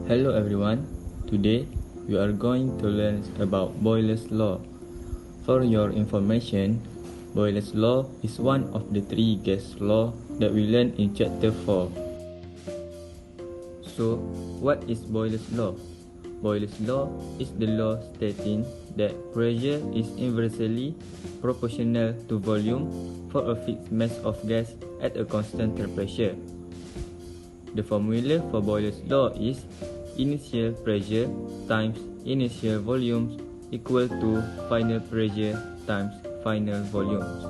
Hello everyone, today we are going to learn about Boyle's law. For your information, Boyle's law is one of the three gas laws that we learned in chapter 4. So, what is Boyle's law? Boyle's law is the law stating that pressure is inversely proportional to volume for a fixed mass of gas at a constant temperature. The formula for Boyle's law is initial pressure times initial volumes equal to final pressure times final volumes.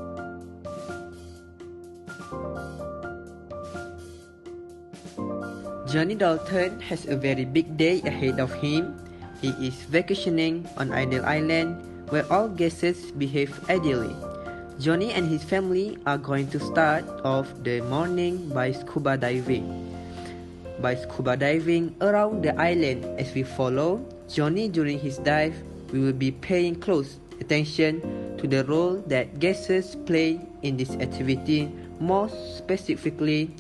Johnny Dalton has a very big day ahead of him. He is vacationing on Idle Island where all guests behave ideally. Johnny and his family are going to start off the morning by scuba diving. By scuba diving around the island as we follow Johnny during his dive, we will be paying close attention to the role that gases play in this activity. More specifically,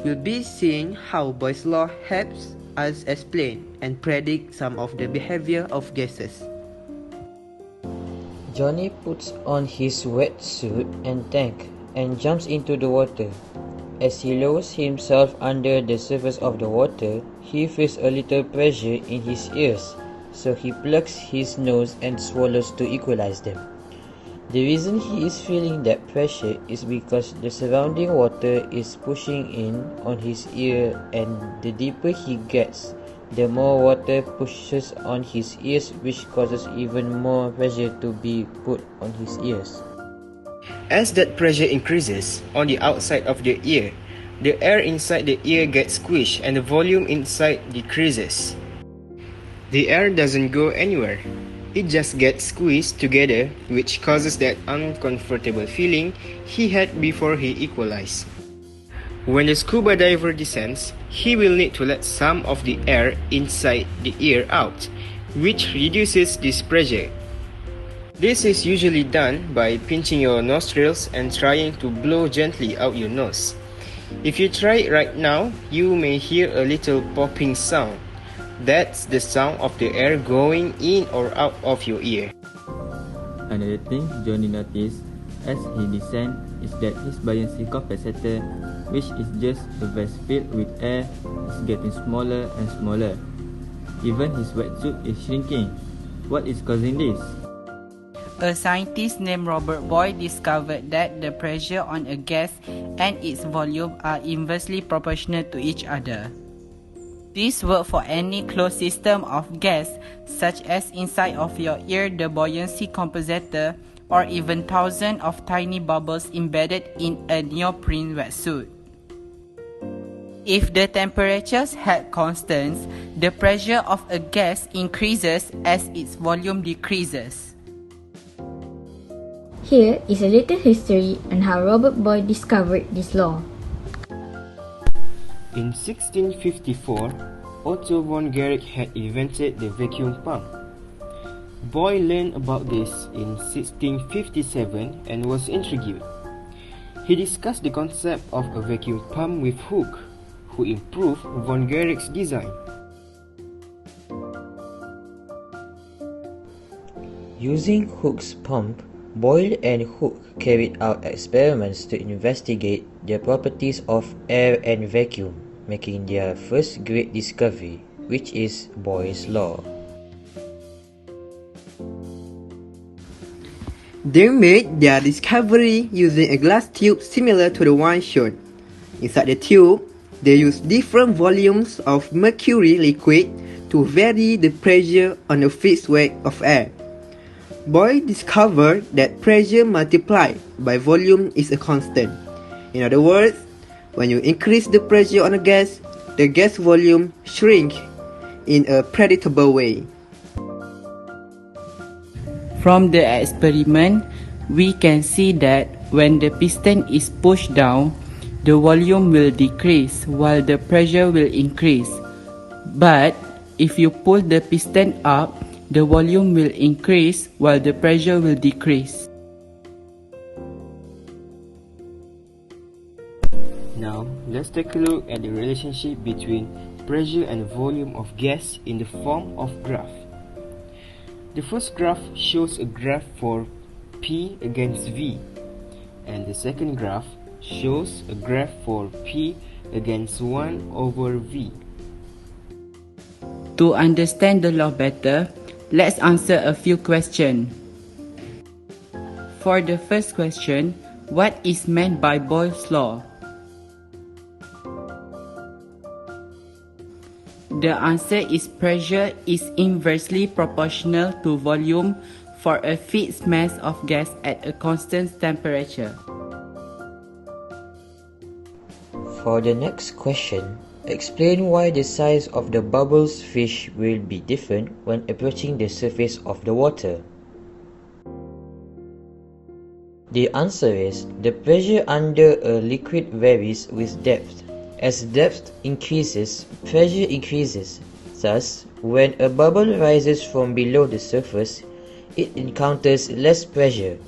we'll be seeing how Boyle's law helps us explain and predict some of the behavior of gases. Johnny puts on his wetsuit and tank and jumps into the water. As he lowers himself under the surface of the water, he feels a little pressure in his ears, so he plugs his nose and swallows to equalize them. The reason he is feeling that pressure is because the surrounding water is pushing in on his ear, and the deeper he gets, the more water pushes on his ears, which causes even more pressure to be put on his ears. As that pressure increases on the outside of the ear, the air inside the ear gets squished and the volume inside decreases. The air doesn't go anywhere. It just gets squeezed together, which causes that uncomfortable feeling he had before he equalized. When the scuba diver descends, he will need to let some of the air inside the ear out, which reduces this pressure. This is usually done by pinching your nostrils and trying to blow gently out your nose. If you try it right now, you may hear a little popping sound. That's the sound of the air going in or out of your ear. Another thing Johnny noticed as he descends is that his buoyancy capacitor, which is just a vest filled with air, is getting smaller and smaller. Even his wetsuit is shrinking. What is causing this? A scientist named Robert Boyle discovered that the pressure on a gas and its volume are inversely proportional to each other. This works for any closed system of gas, such as inside of your ear, the buoyancy compensator, or even thousands of tiny bubbles embedded in a neoprene wetsuit. If the temperatures held constant, the pressure of a gas increases as its volume decreases. Here is a little history on how Robert Boyle discovered this law. In 1654, Otto von Guericke had invented the vacuum pump. Boyle learned about this in 1657 and was intrigued. He discussed the concept of a vacuum pump with Hooke, who improved von Guericke's design. Using Hooke's pump, Boyle and Hooke carried out experiments to investigate the properties of air and vacuum, making their first great discovery, which is Boyle's law. They made their discovery using a glass tube similar to the one shown. Inside the tube, they used different volumes of mercury liquid to vary the pressure on a fixed weight of air. Boyle discovered that pressure multiplied by volume is a constant. In other words, when you increase the pressure on a gas, the gas volume shrinks in a predictable way. From the experiment, we can see that when the piston is pushed down, the volume will decrease while the pressure will increase. But if you pull the piston up, the volume will increase while the pressure will decrease. Now, let's take a look at the relationship between pressure and volume of gas in the form of graph. The first graph shows a graph for P against V, and the second graph shows a graph for P against 1 over V. To understand the law better, let's answer a few questions. For the first question, what is meant by Boyle's law? The answer is pressure is inversely proportional to volume for a fixed mass of gas at a constant temperature. For the next question, explain why the size of the bubbles fish will be different when approaching the surface of the water. The answer is the pressure under a liquid varies with depth. As depth increases, pressure increases. Thus, when a bubble rises from below the surface, it encounters less pressure.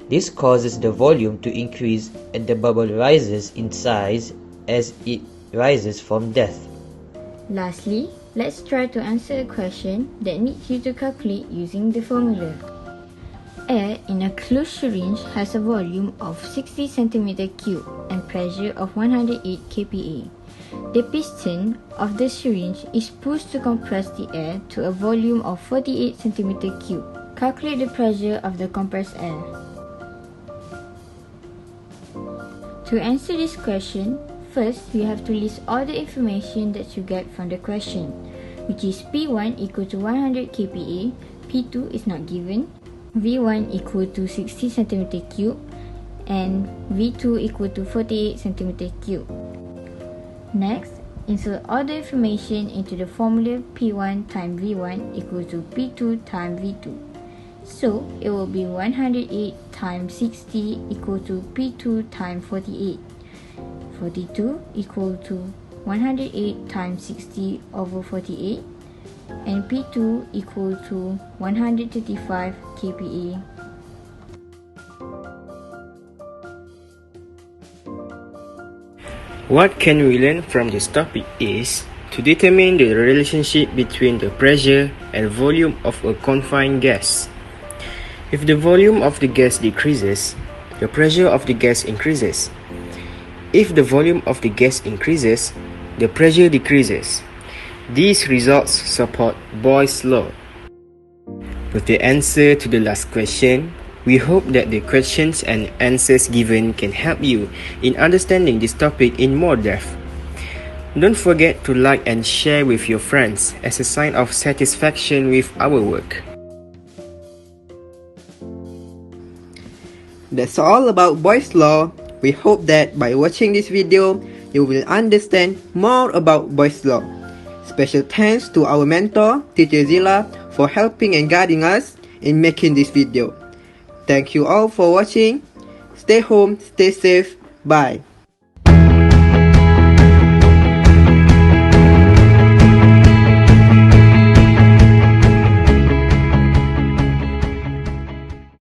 This causes the volume to increase and the bubble rises in size as it rises from depth. Lastly, let's try to answer a question that needs you to calculate using the formula. Air in a closed syringe has a volume of 60 cm3 and pressure of 108 kPa. The piston of the syringe is pushed to compress the air to a volume of 48 cm3. Calculate the pressure of the compressed air. To answer this question, first you have to list all the information that you get from the question, which is P1 equal to 100 kPa, P2 is not given, V1 equal to 60 cm3 and V2 equal to 48 cm3. Next, insert all the information into the formula P1 times V1 equal to P2 times V2. So, it will be 108 times 60 equal to P2 times 48. 42 equal to 108 times 60 over 48. And P2 equal to 135 kPa. What can we learn from this topic is to determine the relationship between the pressure and volume of a confined gas. If the volume of the gas decreases, the pressure of the gas increases. If the volume of the gas increases, the pressure decreases. These results support Boyle's law. With the answer to the last question, we hope that the questions and answers given can help you in understanding this topic in more depth. Don't forget to like and share with your friends as a sign of satisfaction with our work. That's all about Boyle's law. We hope that by watching this video, you will understand more about Boyle's law. Special thanks to our mentor, Teacher Zila, for helping and guiding us in making this video. Thank you all for watching. Stay home, stay safe. Bye.